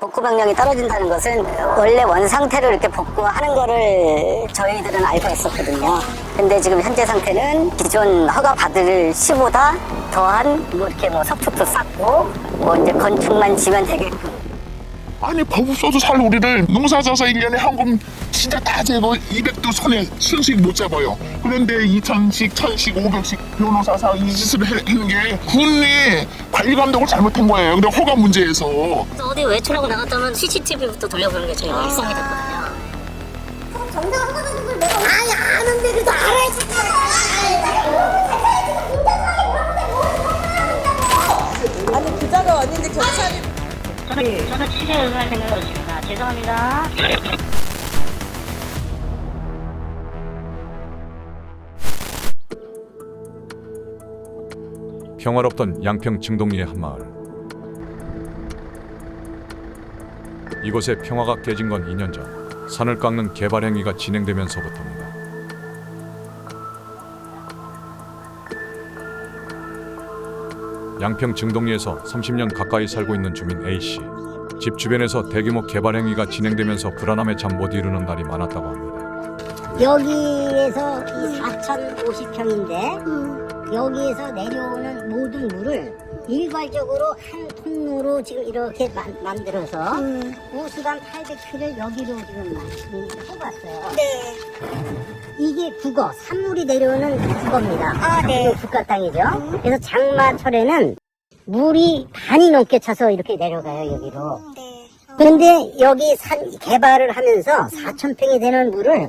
복구 명령이 떨어진다는 것은 원래 원상태로 이렇게 복구하는 거를 저희들은 알고 있었거든요. 근데 지금 현재 상태는 기존 허가 받을 시보다 더한 뭐 이렇게 뭐 석축도 쌓고 뭐 이제 건축만 지면 되게끔. 아니 법을 써도 살 우리를 농사져서 1년에 현금 진짜 다 재고 200도 손에 순씩 못 잡아요. 그런데 2,000씩, 1,000씩, 500씩 변호사 사 이 짓을 하는 게 군이 관리 감독을 잘못한 거예요. 근데 허가 문제에서. 어디 외출하고 나갔다면 CCTV부터 돌려보는 게 저희가 일상이 됐거든요. 그럼 정상 허가 받는 걸 내가 아예 아는데 그래도 알아야지. 아니 부자가 왔는데 경찰이 저도 취재 응할 생각으로 있습니다. 죄송합니다. 평화롭던 양평 증동리의 한마을. 이곳에 평화가 깨진 건 2년 전 산을 깎는 개발 행위가 진행되면서부터입니다. 양평 증동리에서 30년 가까이 살고 있는 주민 A씨. 집 주변에서 대규모 개발 행위가 진행되면서 불안함에 잠 못 이루는 날이 많았다고 합니다. 여기에서 이 4,050평인데 여기에서 내려오는 모든 물을 일괄적으로 한 통로로 지금 이렇게 만들어서 우수단 800km를 여기로 지금 해봤어요. 네. 이게 국어, 산물이 내려오는 국어입니다. 아, 네. 국가 땅이죠. 그래서 장마철에는 물이 반이 넘게 차서 이렇게 내려가요, 여기로. 네. 그런데 여기 산 개발을 하면서 4,000평이 되는 물을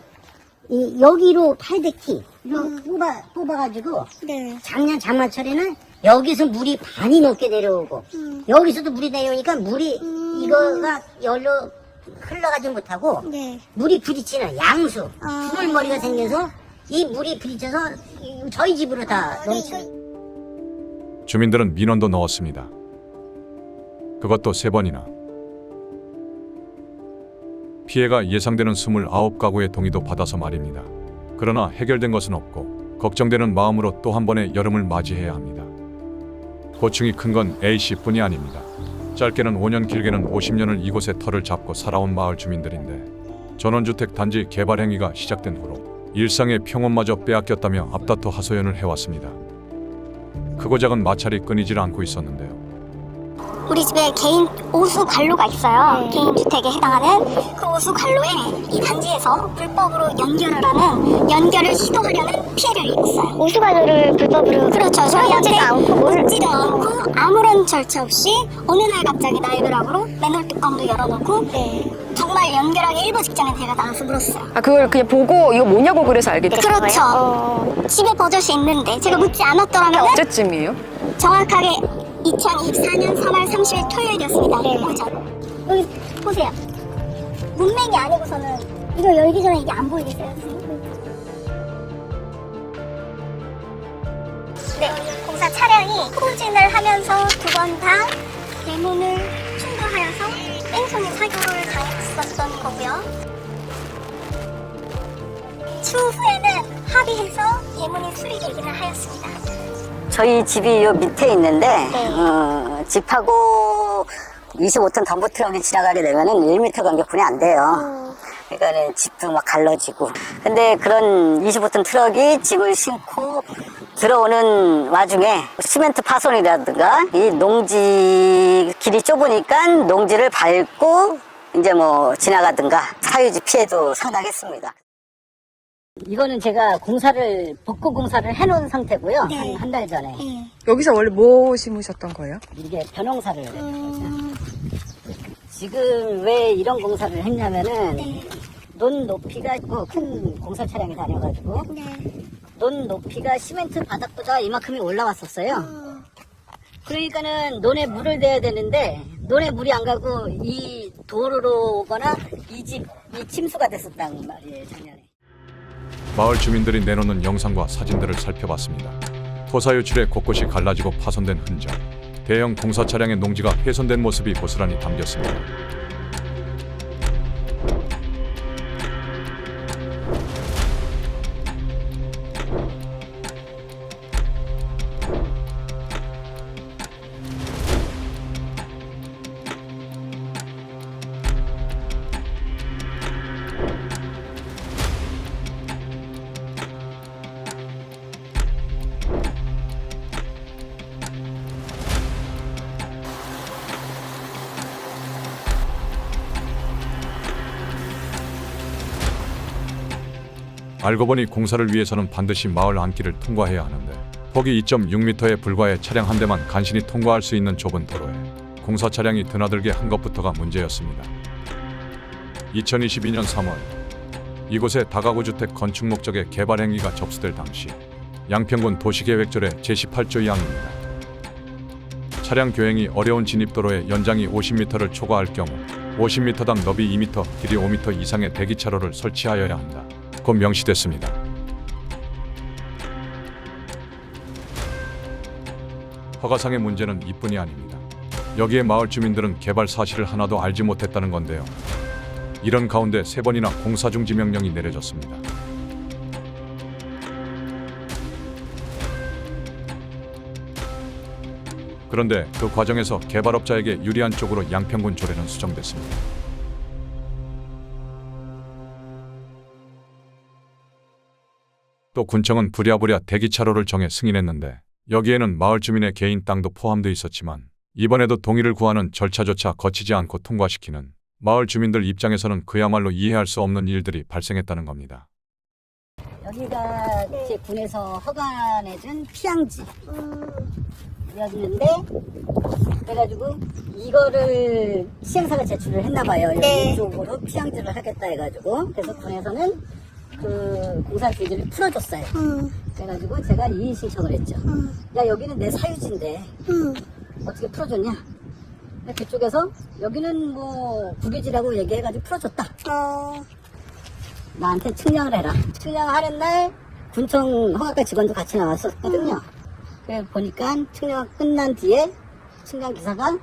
여기로 800km 뽑아가지고 네. 작년 장마철에는 여기서 물이 반이 넘게 내려오고 여기서도 물이 내려오니까 물이 이거가 열로 흘러가지 못하고 네. 물이 부딪히는 양수 아. 구불머리가 생겨서 이 물이 부딪혀서 저희 집으로 다 넘치는. 주민들은 민원도 넣었습니다. 그것도 3번이나. 피해가 예상되는 29가구의 동의도 받아서 말입니다. 그러나 해결된 것은 없고 걱정되는 마음으로 또 한 번의 여름을 맞이해야 합니다. 고충이 큰 건 A씨뿐이 아닙니다. 짧게는 5년 길게는 50년을 이곳에 터를 잡고 살아온 마을 주민들인데 전원주택 단지 개발 행위가 시작된 후로 일상의 평온마저 빼앗겼다며 앞다퉈 하소연을 해왔습니다. 크고 작은 마찰이 끊이질 않고 있었는데요. 우리 집에 개인 오수 관로가 있어요. 개인 주택에 해당하는 그 오수 관로에 이 단지에서 불법으로 연결을 시도하려는 피해를 입었어요. 오수 관로를 불법으로. 그렇죠. 저희한테 묻지도 않고 아무런 절차 없이 어느 날 갑자기 나이드락으로 맨홀 뚜껑도 열어놓고 정말 연결하기 일보 직전에 제가 나가서 물었어요. 아 그걸 그냥 보고 이거 뭐냐고 그래서 알게 됐어요? 그렇죠. 집에 버젓이 있는데 제가 묻지 않았더라면 언제쯤이에요? 정확하게 2024년 3월 30일 토요일이었습니다. 오전. 여기 보세요. 문맥이 아니고서는 이거 열기 전에 이게 안 보이겠어요? 네, 공사 차량이 후진을 하면서 2번 다 대문을 충돌하여서 뺑소니 사고를 당했었던 거고요. 추후에는 합의해서 대문이 수리되기는 하였습니다. 저희 집이 요 밑에 있는데 집하고 25톤 덤프 트럭이 지나가게 되면은 1m 간격분이 안 돼요. 그러니까는 집도 막 갈라지고. 근데 그런 25톤 트럭이 집을 싣고 들어오는 와중에 시멘트 파손이라든가 이 농지 길이 좁으니까 농지를 밟고 이제 뭐 지나가든가 사유지 피해도 상당했습니다. 이거는 제가 복구 공사를 해놓은 상태고요. 네. 한 달 전에. 여기서 원래 뭐 심으셨던 거예요? 이게 벼농사를 지금 왜 이런 공사를 했냐면은 논 높이가 있고 큰 공사 차량이 다녀가지고 논 높이가 시멘트 바닥보다 이만큼이 올라왔었어요. 그러니까는 논에 물을 대야 되는데 논에 물이 안 가고 이 도로로 오거나 이 침수가 됐었단 말이에요, 작년에. 마을 주민들이 내놓는 영상과 사진들을 살펴봤습니다. 토사 유출에 곳곳이 갈라지고 파손된 흔적, 대형 공사 차량의 농지가 훼손된 모습이 고스란히 담겼습니다. 알고 보니 공사를 위해서는 반드시 마을 안길을 통과해야 하는데 폭이 2.6m에 불과해 차량 한 대만 간신히 통과할 수 있는 좁은 도로에 공사 차량이 드나들게 한 것부터가 문제였습니다. 2022년 3월 이곳에 다가구 주택 건축 목적의 개발 행위가 접수될 당시 양평군 도시계획조례 제18조 2항입니다. 차량 교행이 어려운 진입도로의 연장이 50m를 초과할 경우 50m당 너비 2m, 길이 5m 이상의 대기차로를 설치하여야 한다. 곧 명시됐습니다. 허가상의 문제는 이뿐이 아닙니다. 여기에 마을 주민들은 개발 사실을 하나도 알지 못했다는 건데요. 이런 가운데 3번이나 공사중지 명령이 내려졌습니다. 그런데 그 과정에서 개발업자에게 유리한 쪽으로 양평군 조례는 수정됐습니다. 또 군청은 부랴부랴 대기차로를 정해 승인했는데 여기에는 마을 주민의 개인 땅도 포함되어 있었지만 이번에도 동의를 구하는 절차조차 거치지 않고 통과시키는 마을 주민들 입장에서는 그야말로 이해할 수 없는 일들이 발생했다는 겁니다. 여기가 제 군에서 허가내준 피양지 였는데 그래가지고 이거를 시행사가 제출을 했나봐요. 이쪽으로 피양지를 하겠다 해가지고 그래서 군에서는 그 공사 규제를 풀어줬어요. 그래가지고 제가 이의 신청을 했죠. 야 여기는 내 사유지인데 어떻게 풀어줬냐? 그쪽에서 여기는 뭐 국유지라고 얘기해가지고 풀어줬다. 나한테 측량을 해라. 측량하는 날 군청 허가과 직원도 같이 나왔었거든요. 그래 보니까 측량 끝난 뒤에 측량 기사가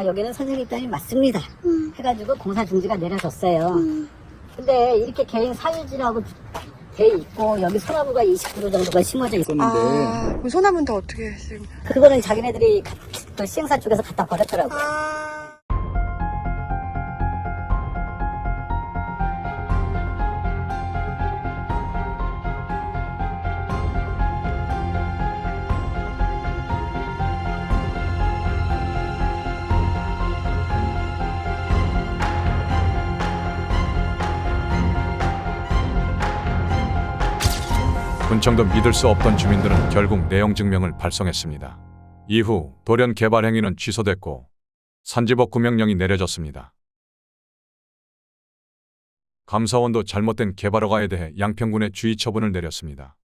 여기는 선생님 땅이 맞습니다. 해가지고 공사 중지가 내려졌어요. 근데 이렇게 개인 사유지라고 돼 있고 여기 소나무가 20kg 정도가 심어져 있었는데 그럼 소나무는 더 어떻게 지금? 그거는 자기네들이 그 시행사 쪽에서 갖다 버렸더라고요. 군청도 믿을 수 없던 주민들은 결국 내용 증명을 발송했습니다. 이후 돌연 개발 행위는 취소됐고 산지법구 명령이 내려졌습니다. 감사원도 잘못된 개발 허가에 대해 양평군에 주의 처분을 내렸습니다.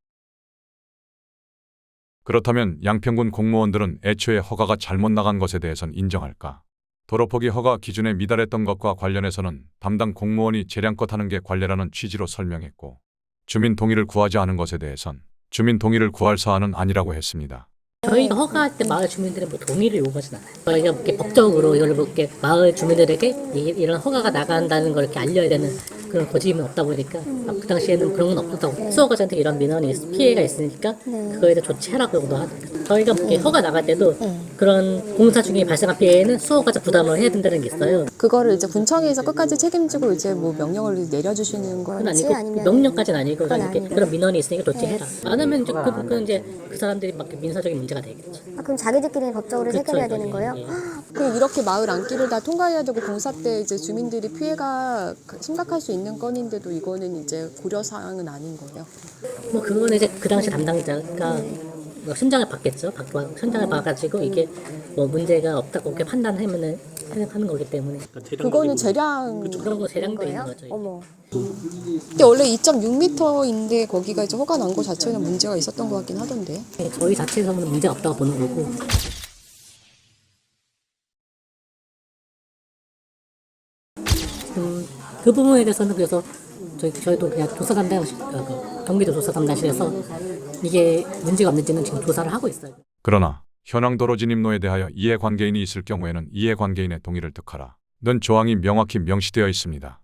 그렇다면 양평군 공무원들은 애초에 허가가 잘못 나간 것에 대해선 인정할까? 도로포기 허가 기준에 미달했던 것과 관련해서는 담당 공무원이 재량껏 하는 게 관례라는 취지로 설명했고 주민 동의를 구하지 않은 것에 대해선 주민 동의를 구할 사안은 아니라고 했습니다. 저희가 허가할 때 마을 주민들의 뭐 동의를 요구하진 않아요. 저희가 이렇게 법적으로 이걸 뭐 이렇게 마을 주민들에게 이런 허가가 나간다는 걸 이렇게 알려야 되는 그런 고집이 없다 보니까 그 당시에는 그런 건 없었다고. 수호가한테 이런 민원이 피해가 있으니까 그거에 대해 조치하라고 하더라고요. 저희가 이렇게 허가 나갈 때도 그런 공사 중에 발생한 피해에는 수호가자 부담을 해야 된다는 게 있어요. 그거를 이제 군청에서 끝까지 책임지고 이제 뭐 명령을 내려주시는 그건 건지 아니고 아니면 명령까지는 아니고 그건 이렇게 아니고. 그런 민원이 있으니까 조치해라. 안 하면 이제 그 사람들이 막 민사적인 문제가 되겠죠. 그럼 자기들끼리 법적으로 그쵸, 해결해야 이거는, 되는 거예요? 예. 그럼 이렇게 마을 안길을 다 통과해야 되고 공사 때 이제 주민들이 피해가 심각할 수 있는 건인데도 이거는 이제 고려 사항은 아닌 거예요. 뭐 그거는 이제 그 당시 담당자가 뭐 순장을 받겠죠. 순장을 봐가지고 이게 뭐 문제가 없다고 이렇게 판단하면은 하는 거기 때문에 그거는 재량 그런 거 재량돼 있는 거죠. 어머. 근데 원래 2.6m인데 거기가 이제 허가 난 거 자체는 문제가 있었던 것 같긴 하던데. 네, 저희 자체에서는 문제가 없다고 보는 거고. 그 부분에 대해서는 그래서 저희도 그냥 조사 담당 경기도 조사 담당실에서 이게 문제가 없는지는 지금 조사를 하고 있어요. 그러나 현황 도로 진입로에 대하여 이해관계인이 있을 경우에는 이해관계인의 동의를 득하라 는 조항이 명확히 명시되어 있습니다.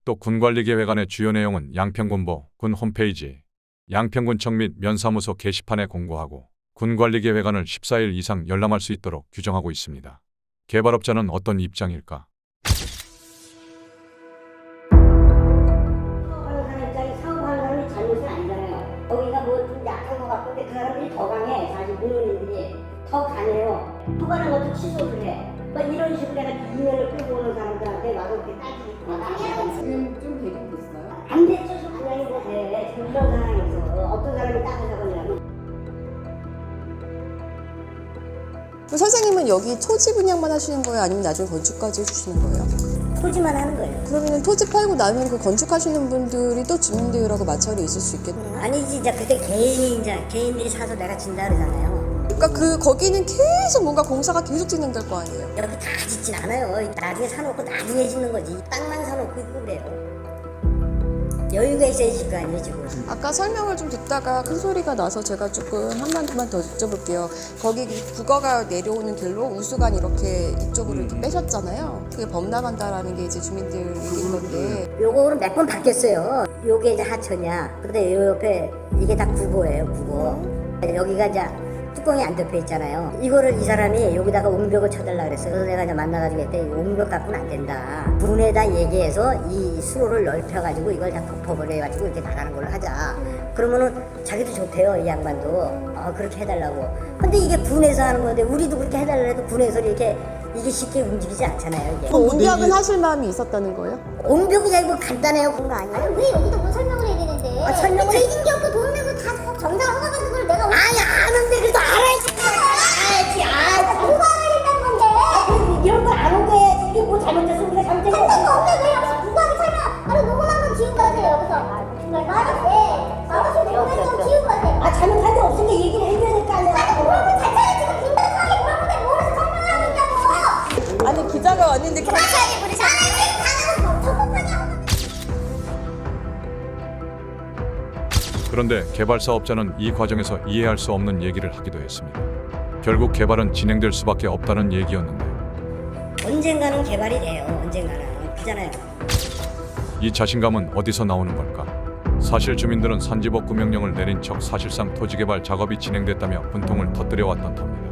또 군관리계획안의 주요 내용은 양평군보 군 홈페이지 양평군청 및 면사무소 게시판에 공고하고 군관리계획안을 14일 이상 열람할 수 있도록 규정하고 있습니다. 개발업자는 어떤 입장일까? 사업하는 사람이 잘못은 아니잖아요. 여기가 뭐 좀 약한 것 같은데 그 사람들이 더 강해. 사실 문의인들이 더 강해요. 허가는 것도 취소를 해. 뭐 이런 식으로 해서 인연을 끌고 오는 사람들한테 와서 이렇게 따지고 지금 좀 되긴 됐어요? 안 됐죠. 그냥 이런 상황에서 어떤 사람이 땅을 사거냐면 선생님은 여기 토지 분양만 하시는 거예요? 아니면 나중에 건축까지 해주시는 거예요? 토지만 하는 거예요. 그러면 토지 팔고 나면 그 건축하시는 분들이 또 주민들하고 마찰이 있을 수 있겠네요. 아니지, 이제 그때 개인들이 사서 내가 진다 그러잖아요. 그러니까 거기는 계속 뭔가 공사가 계속 진행될 거 아니에요? 여기 다 짓진 않아요. 나중에 사놓고 나중에 짓는 거지. 땅만 사놓고 있고 그래요. 여유가 있어야 짓 거 아니에요, 지금. 아까 설명을 좀 듣다가 큰 소리가 나서 제가 조금 한마디만 더 여쭤볼게요. 거기 국어가 내려오는 길로 우수관 이렇게 이쪽으로 이렇게 빼셨잖아요. 그게 범람한다라는 게 이제 주민들 얘기인 건데 요거는 몇 번 바뀌었어요. 요게 이제 하천이야. 근데 요 옆에 이게 다 국어예요, 국어. 여기가 이제 뚜껑이 안 덮여 있잖아요. 이거를 이 사람이 여기다가 옹벽을 쳐달라 그랬어요. 그래서 내가 이제 만나가지고 했더니 옹벽 갖고는 안 된다. 군에다 얘기해서 이 수로를 넓혀가지고 이걸 다 덮어버려가지고 이렇게 나가는 걸로 하자. 그러면은 자기도 좋대요, 이 양반도. 그렇게 해달라고. 근데 이게 군에서 하는 건데 우리도 그렇게 해달라 해도 군에서 이렇게 이게 쉽게 움직이지 않잖아요, 이게. 옹벽은 하실 마음이 있었다는 거예요? 옹벽이 아니고 간단해요, 그런 거 아니에요? 왜 여기도 뭐 설명을 해야 되는데? 설명을 죄진 게 없고 돈 내고 다 정상 허가 받은 걸 내가 아니, 아는데 그래도 알아야지. 누가 알아야 된다는 건데? 이런 걸 아는 거야. 이게 뭐 잘못됐어, 우리가 잘못된 거 설명도 없네. 왜 여기서 누가하게 설명? 아니 녹음한 건 지우고 하세요. 여기서 말았어. 녹음한 건 지우고 하세요. 잘못한 게 없으니까 얘기를 해줘야 될 거 아니야. 물어볼 자체를 지금 빈번하게 물어보는데 뭐해서 설명을 하겠냐고. 아니 기자가 왔는데 경찰이 부르셨어. 지금 적법하냐고. 그런데 개발 사업자는 이 과정에서 이해할 수 없는 얘기를 하기도 했습니다. 결국 개발은 진행될 수밖에 없다는 얘기였는데요. 언젠가는 개발이 돼요. 언젠가는. 그잖아요. 이 자신감은 어디서 나오는 걸까? 사실 주민들은 산지복구 명령을 내린 척 사실상 토지개발 작업이 진행됐다며 분통을 터뜨려왔던 터입니다.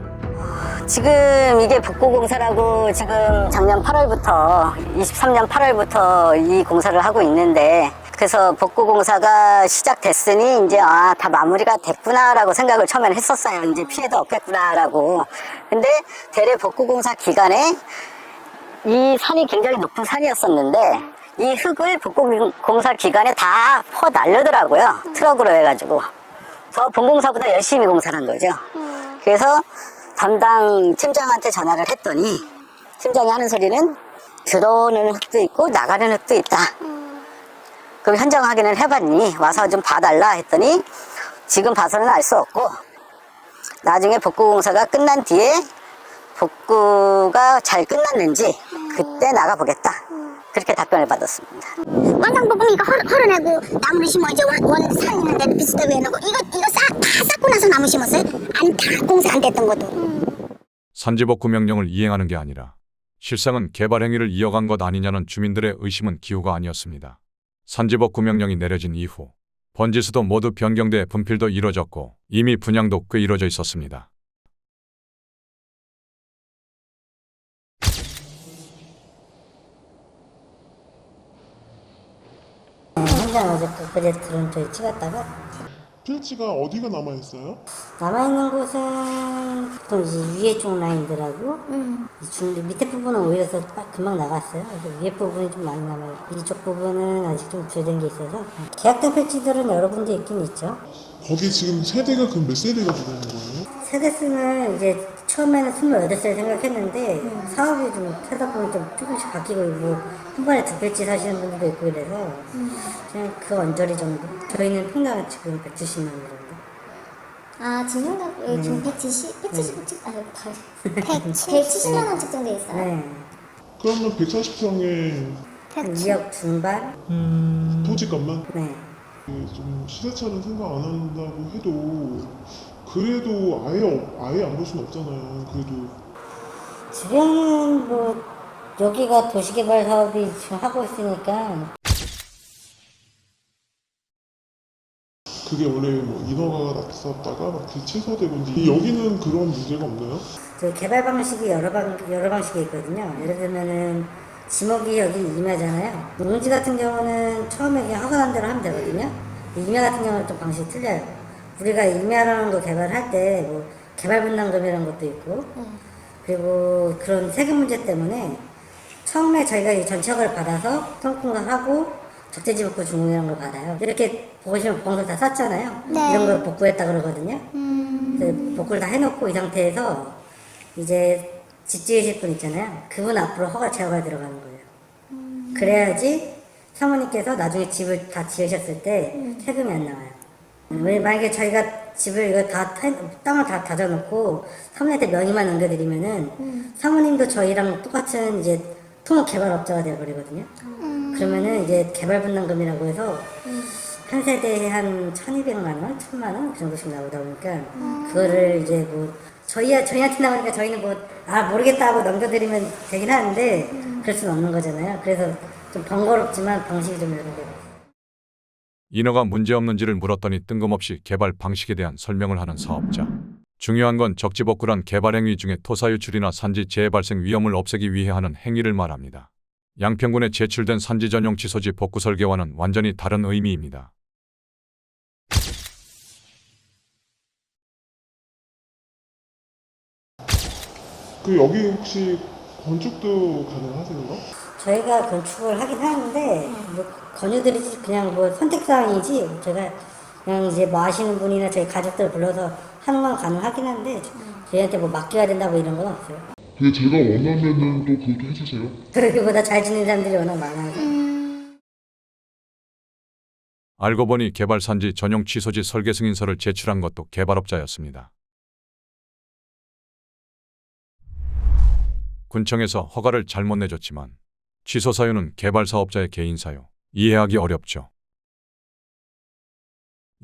지금 이게 복구공사라고 지금 작년 8월부터 23년 8월부터 이 공사를 하고 있는데, 그래서 복구공사가 시작됐으니 이제 다 마무리가 됐구나라고 생각을 처음에는 했었어요. 이제 피해도 없겠구나라고. 근데 대래 복구공사 기간에 이 산이 굉장히 높은 산이었었는데 이 흙을 복구공사 기간에 다 퍼 날려더라고요. 트럭으로 해가지고. 더 본공사보다 열심히 공사를 한 거죠. 그래서 담당 팀장한테 전화를 했더니 팀장이 하는 소리는 들어오는 흙도 있고 나가는 흙도 있다. 그럼 현장 확인을 해봤니? 와서 좀 봐달라 했더니 지금 봐서는 알 수 없고 나중에 복구공사가 끝난 뒤에 복구가 잘 끝났는지 그때 나가보겠다. 그렇게 답변을 받았습니다. 완장 보면 이거 헐어내고 나무를 심어 이제 원 있는 데는 비슷하게 해놓고 이거 다 쌓고 나서 나무 심었어요? 안 다 공사 안 됐던 것도. 산지복구 명령을 이행하는 게 아니라 실상은 개발 행위를 이어간 것 아니냐는 주민들의 의심은 기우가 아니었습니다. 산지복구 명령이 내려진 이후 번지수도 모두 변경돼 분필도 이뤄졌고 이미 분양도 꽤 이뤄져 있었습니다. 현장 어제 드론 저희 찍었다가 필지가 어디가 남아있어요? 남아있는 곳은 보통 이제 위에 쪽 라인들하고 밑에 부분은 오히려 더 금방 나갔어요. 그래서 위에 부분이 좀 많이 남아요. 이쪽 부분은 아직 좀 줄된 게 있어서 계약된 필지들은 여러 군데 있긴 있죠. 거기 지금 세대가 그럼 몇 세대가 들어오는 거예요? 세대 수는 이제 처음에는 28살 생각했는데 사업이 좀 하다 보면 좀 조금씩 바뀌고 있고 한 번에 두 필지 사시는 분들도 있고 이래서 그냥 그 언저리 정도. 저희는 평당 지금 170만 원 정도. 아 진영가 지금 170만 원씩 정도 있어요. 네. 그러면 140평에 한 2억 중반? 토지값만? 네. 좀 시세차는 생각 안 한다고 해도 그래도 아예 안 볼 수는 없잖아요. 그래도 주변은 뭐 여기가 도시개발 사업이 지금 하고 있으니까 그게 원래 뭐 인허가가 났었다가 막 취소되고 이제 여기는 그런 문제가 없나요? 그 개발 방식이 여러 방식이 있거든요. 예를 들면은 지목이 여기 임야잖아요. 농지 같은 경우는 처음에 그냥 허가한 대로 하면 되거든요. 임야 같은 경우는 좀 방식이 틀려요. 우리가 임야라는 거 개발할 때 뭐 개발 분담금이라는 것도 있고 그리고 그런 세금 문제 때문에 처음에 저희가 이 전체허가를 받아서 통공사하고 적재지 복구 중이라는 걸 받아요. 이렇게 보시면 보강서 다 쌌잖아요. 네. 이런 걸 복구했다 그러거든요. 그래서 복구를 다 해놓고 이 상태에서 이제 집 지으실 분 있잖아요. 그분 앞으로 허가 제어가 들어가는 거예요. 그래야지 사모님께서 나중에 집을 다 지으셨을 때 세금이 안 나와요. 왜 만약에 저희가 집을 이거 땅을 다 다져놓고 사모님한테 명의만 넘겨드리면은 사모님도 저희랑 똑같은 이제 토목개발업자가 되어버리거든요. 그러면은 이제 개발분담금이라고 해서 한 세대에 한 1,200만 원, 1,000만 원 그 정도씩 나오다 보니까 그거를 이제 뭐 저희한테 나오니까 저희는 뭐 모르겠다 하고 넘겨드리면 되긴 하는데 그럴 수는 없는 거잖아요. 그래서 좀 번거롭지만 방식이 좀 이렇게. 인허가 문제없는지를 물었더니 뜬금없이 개발 방식에 대한 설명을 하는 사업자. 중요한 건 적지복구란 개발 행위 중에 토사 유출이나 산지 재발생 위험을 없애기 위해 하는 행위를 말합니다. 양평군에 제출된 산지 전용 취소지 복구 설계와는 완전히 다른 의미입니다. 그 여기 혹시 건축도 가능하세요? 저희가 건축을 하긴 하는데 뭐 권유드리지 그냥 뭐 선택사항이지 제가 그냥 이제 뭐 아시는 분이나 저희 가족들 불러서 하는 건 가능하긴 한데 저희한테 뭐 맡겨야 된다고 이런 건 없어요. 근데 제가 원하면은 또 그것도 해주세요. 저희보다 잘 지내는 사람들이 워낙 많아서. 알고 보니 개발 산지 전용 취소지 설계 승인서를 제출한 것도 개발업자였습니다. 군청에서 허가를 잘못 내줬지만 취소 사유는 개발 사업자의 개인 사유. 이해하기 어렵죠.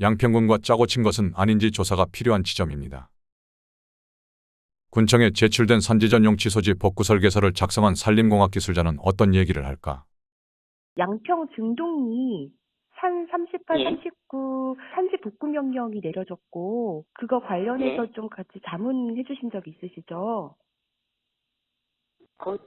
양평군과 짜고 친 것은 아닌지 조사가 필요한 지점입니다. 군청에 제출된 산지 전용 취소지 복구 설계서를 작성한 산림공학 기술자는 어떤 얘기를 할까? 양평 증동이 산 38, 예. 39 산지 복구 명령이 내려졌고 그거 관련해서 좀 같이 자문해 주신 적 있으시죠? 그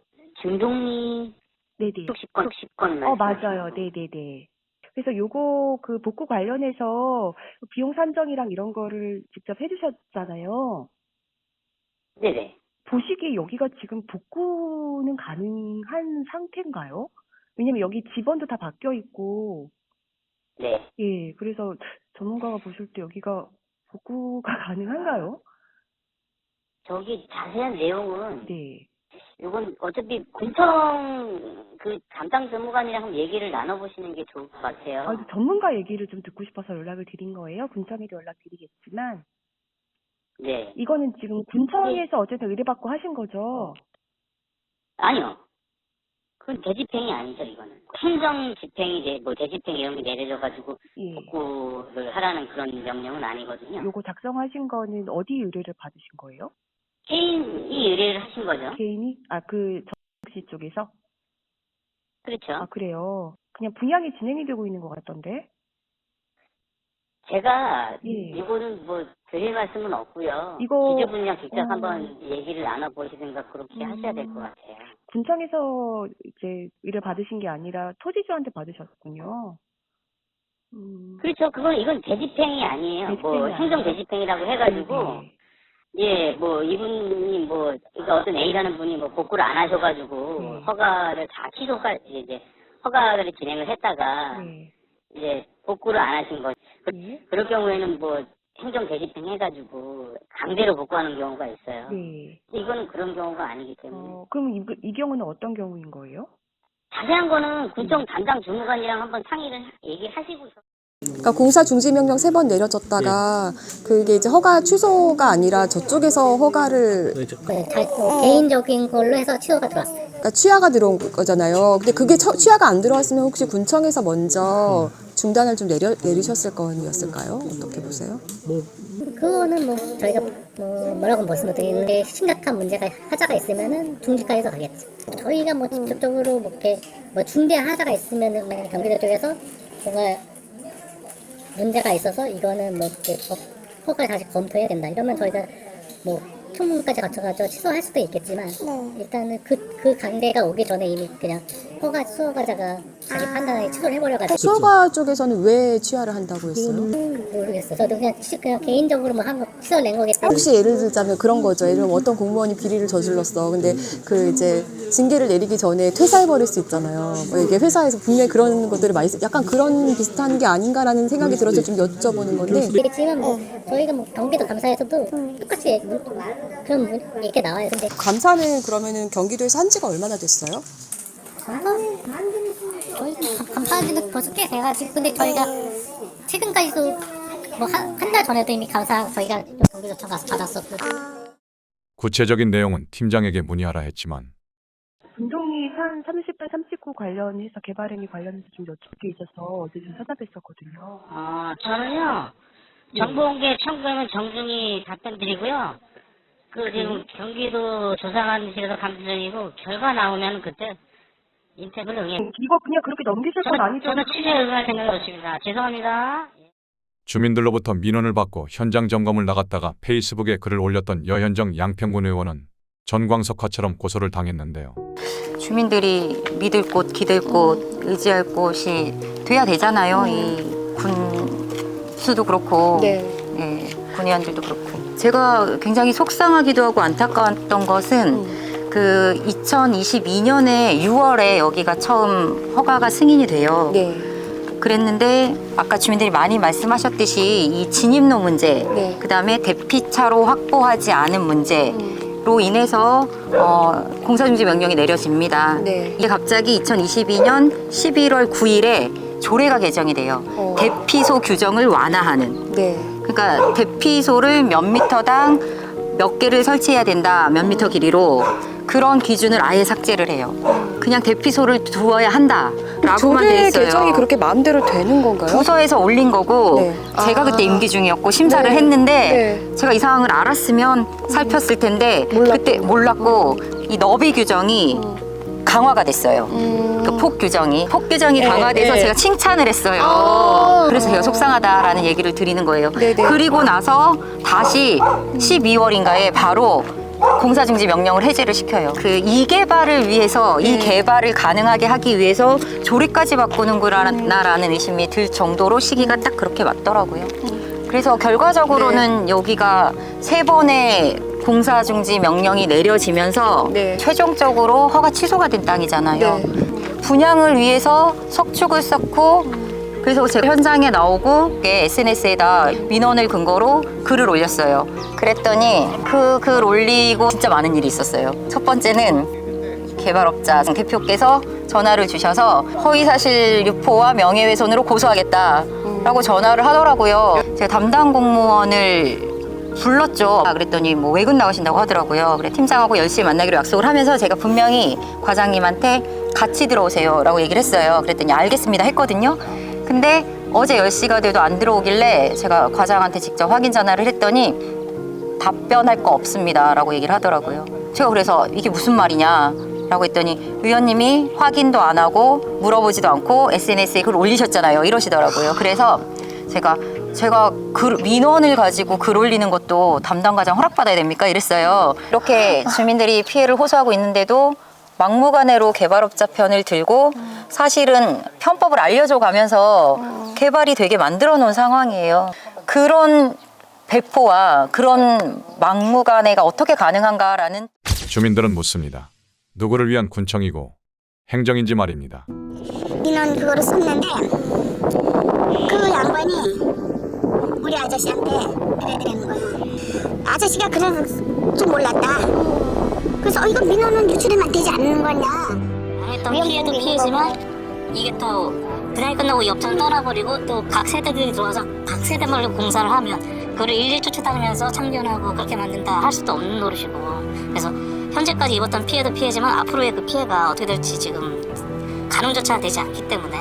중동리 네네. 60건 맞아요. 네네네. 그래서 요거 그 복구 관련해서 비용 산정이랑 이런 거를 직접 해주셨잖아요. 네네. 보시기에 여기가 지금 복구는 가능한 상태인가요? 왜냐면 여기 집원도 다 바뀌어 있고, 네. 예, 그래서 전문가가 보실 때 여기가 복구가 가능한가요? 저기 자세한 내용은 네. 이건 어차피 군청 그 담당 전무관이랑 한번 얘기를 나눠보시는 게 좋을 것 같아요. 전문가 얘기를 좀 듣고 싶어서 연락을 드린 거예요. 군청에도 연락드리겠지만, 네. 이거는 지금 군청에서 어쨌든 의뢰받고 하신 거죠? 아니요. 그건 대집행이 아니죠, 이거는. 행정 집행이 뭐 대집행 이런 게 내려져가지고 예. 복구를 하라는 그런 명령은 아니거든요. 요거 작성하신 거는 어디 의뢰를 받으신 거예요? 개인이 의뢰를 하신 거죠. 개인이? 그 정씨 쪽에서? 그렇죠. 그래요. 그냥 분양이 진행이 되고 있는 것 같던데? 제가 예. 이거는 뭐 드릴 말씀은 없고요. 이거- 기재분이랑 직접 한번 얘기를 나눠보시든가 그렇게 하셔야 될 것 같아요. 군청에서 이제 의뢰 받으신 게 아니라 토지주한테 받으셨군요. 그렇죠. 이건 대집행이 아니에요. 뭐 대집행이 행정 아니에요? 대집행이라고 해가지고 네. 예, 뭐 이분이 뭐 그러니까 어떤 A라는 분이 뭐 복구를 안 하셔가지고 네. 허가를 다 이제 허가를 진행을 했다가 네. 이제 복구를 안 하신 거죠. 네. 그럴 경우에는 뭐 행정 대집행 해가지고 강제로 복구하는 경우가 있어요. 네. 이거는 그런 경우가 아니기 때문에 그럼 이 경우는 어떤 경우인 거예요? 자세한 거는 군청 담당 주무관이랑 한번 얘기하시고서. 그러니까 공사 중지 명령 3번 내려졌다가 그게 이제 허가 취소가 아니라 저쪽에서 허가를 개인적인 걸로 해서 취소가 들어왔어요. 그러니까 취하가 들어온 거잖아요. 근데 그게 취하가 안 들어왔으면 혹시 군청에서 먼저 중단을 좀 내리셨을 건이었을까요? 어떻게 보세요? 그거는 뭐 저희가 뭐라고 말씀 못 드리는데 심각한 문제가 하자가 있으면은 중지까지도 가겠죠. 저희가 뭐 직접적으로 뭐 이렇게 뭐 중대한 하자가 있으면은 만약 경기도 쪽에서 정말 문제가 있어서 이거는 뭐 이렇게 허가를 다시 검토해야 된다 이러면 저희가 뭐 청문까지 거쳐가지고 취소할 수도 있겠지만 일단은 그 강대가 오기 전에 이미 그냥 허가 수허 과자가 자기 판단에 취소를 해버려가지고. 수호가 쪽에서는 왜 취하를 한다고 했어요? 모르겠어. 저도 그냥 개인적으로 뭐 한 거 취소를 낸 거겠다. 혹시 예를 들자면 그런 거죠. 예를 들면 어떤 공무원이 비리를 저질렀어. 근데 그 이제 징계를 내리기 전에 퇴사해버릴 수 있잖아요. 뭐 이게 회사에서 분명히 그런 것들을 많이 약간 그런 비슷한 게 아닌가라는 생각이 들어서 좀 여쭤보는 건데. 그렇지만 뭐 저희가 뭐 경기도 감사에서도 똑같이 그런 문 이렇게 나와요. 근데 감사는 그러면은 경기도에서 한 지가 얼마나 됐어요? 저희 감사하지도 벌써 꽤 돼가지고 근데 저희가 최근까지도 뭐 한 달 전에도 이미 감사 저희가 경기도청 가서 받았었고. 구체적인 내용은 팀장에게 문의하라 했지만 분동이 산 38, 39 관련해서 개발행위 관련해서 좀 여쭙게 있어서 어제 좀 찾아뵀었거든요. 저는요, 정보공개 청구하면 정중히 답변 드리고요. 지금 경기도 조사관실에서 감시 중이고, 결과 나오면 그때 인터뷰를 이거 그냥 그렇게 넘기실 건 아니죠? 저는 취재 응할 생각이 없습니다. 죄송합니다. 주민들로부터 민원을 받고 현장 점검을 나갔다가 페이스북에 글을 올렸던 여현정 양평군 의원은 전광석화처럼 고소를 당했는데요. 주민들이 믿을 곳, 기댈 곳, 의지할 곳이 돼야 되잖아요. 이 군수도 그렇고, 네, 군의원들도 그렇고. 제가 굉장히 속상하기도 하고 안타까웠던 것은 그 2022년에 6월에 여기가 처음 허가가 승인이 돼요. 그랬는데 아까 주민들이 많이 말씀하셨듯이 이 진입로 문제, 그다음에 대피차로 확보하지 않은 문제로 인해서 공사중지 명령이 내려집니다. 이게 갑자기 2022년 11월 9일에 조례가 개정이 돼요. 대피소 규정을 완화하는. 그러니까 대피소를 몇 미터당 몇 개를 설치해야 된다, 몇 미터 길이로. 그런 기준을 아예 삭제를 해요. 그냥 대피소를 두어야 한다라고만 돼 있어요. 조례 개정이 그렇게 마음대로 되는 건가요? 부서에서 올린 거고 제가 그때 임기 중이었고 심사를 했는데 제가 이 상황을 알았으면 살폈을 텐데 그때 몰랐고 이 너비 규정이 강화가 됐어요. 그 폭 규정이 강화돼서 제가 칭찬을 했어요. 그래서 제가 속상하다라는 얘기를 드리는 거예요. 그리고 나서 다시 12월인가에 바로 공사중지 명령을 해제를 시켜요. 그 이 개발을 위해서 이 개발을 가능하게 하기 위해서 조례까지 바꾸는구나라는 의심이 들 정도로 시기가 딱 그렇게 맞더라고요. 그래서 결과적으로는 여기가 3번의 공사중지 명령이 내려지면서 최종적으로 허가 취소가 된 땅이잖아요. 분양을 위해서 석축을 쌓고 그래서 제가 현장에 나오고 SNS에다 민원을 근거로 글을 올렸어요. 그랬더니 그 글 올리고 진짜 많은 일이 있었어요. 첫 번째는 개발업자 대표께서 전화를 주셔서 허위사실 유포와 명예훼손으로 고소하겠다라고 전화를 하더라고요. 제가 담당 공무원을 불렀죠. 그랬더니 뭐 외근 나가신다고 하더라고요. 그래 팀장하고 10시에 만나기로 약속을 하면서 제가 분명히 과장님한테 같이 들어오세요 라고 얘기를 했어요. 그랬더니 알겠습니다 했거든요. 근데 어제 10시가 돼도 안 들어오길래 제가 과장한테 직접 확인 전화를 했더니 답변할 거 없습니다 라고 얘기를 하더라고요. 제가 그래서 이게 무슨 말이냐 라고 했더니 위원님이 확인도 안 하고 물어보지도 않고 SNS에 글 올리셨잖아요 이러시더라고요. 그래서 제가 민원을 가지고 글 올리는 것도 담당 과장 허락받아야 됩니까? 이랬어요. 이렇게 주민들이 피해를 호소하고 있는데도 막무가내로 개발업자 편을 들고 사실은 편법을 알려줘 가면서 개발이 되게 만들어 놓은 상황이에요. 그런 배포와 그런 막무가내가 어떻게 가능한가라는 주민들은 묻습니다. 누구를 위한 군청이고 행정인지 말입니다. 민원 그거를 썼는데 그 양반이 우리 아저씨한테 그러는 거야. 아저씨가 그런 줄 몰랐다. 그래서 이거 민원은 유출하면 되지 않는 거냐. 또 피해도 피해지만 이게 또 분양이 끝나고 옆장 떠나버리고 또 각 세대들이 들어와서 각 세대별로 공사를 하면 그거를 일일이 쫓아다니면서 참견하고 그렇게 만든다 할 수도 없는 노릇이고 그래서 현재까지 입었던 피해도 피해지만 앞으로의 그 피해가 어떻게 될지 지금 가늠조차 되지 않기 때문에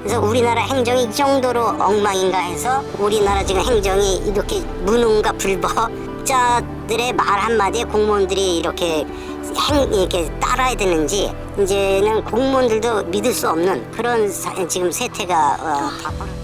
그래서 우리나라 행정이 이 정도로 엉망인가 해서 우리나라 지금 행정이 이렇게 무능과 불법자들의 말 한마디에 공무원들이 이렇게 따라야 되는지 이제는 공무원들도 믿을 수 없는 그런 지금 세태가 다 벌어졌어요.